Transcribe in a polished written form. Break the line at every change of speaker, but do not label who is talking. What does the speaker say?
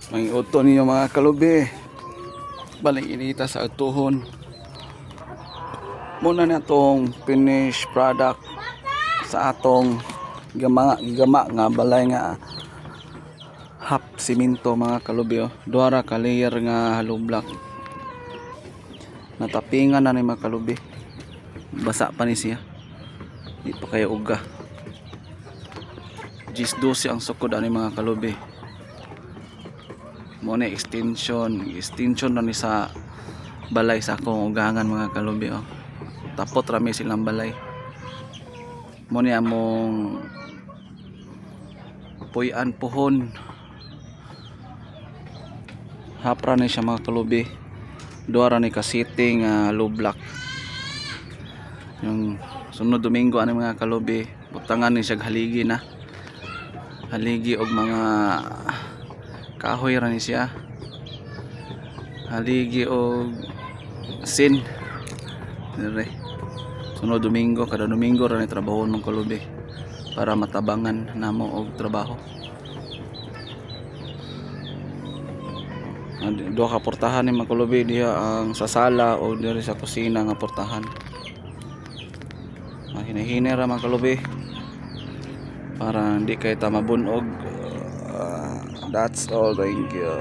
May uto niyo mga kalubi. Balik inita sa atuhon. Muna na itong finished product sa atong gama nga balay nga half simento mga kalubi. Duara ka layer nga hollow block. Natapingan na ni mga kalubi. Basa pa ni siya. Di pa kayo uga. Gis 12 ang sukod ani mga kalubi. Mo na extension na ni sa balay sa akong ugangan mga kalubi. Tapot rami silang balay. Mo ni among puyan puhon. Hapra ni siya mga kalubi. Duara ni ka sitting low block. Yung sunod Domingo ani mga kalubi, butangan ni siya haligi na. Haligi og mga kahoy ra ni siya. Haligi og sin. Dire. Sunod Domingo, kada Domingo ra ni trabaho ng kalubi para matabangan namo og trabaho. Duha ka portahan ni mga kalubi diha ang sa sala o diri sa kusina nga portahan. Hinahinay ra mga kalubi para hindi kayo mabunog. That's all, thank you.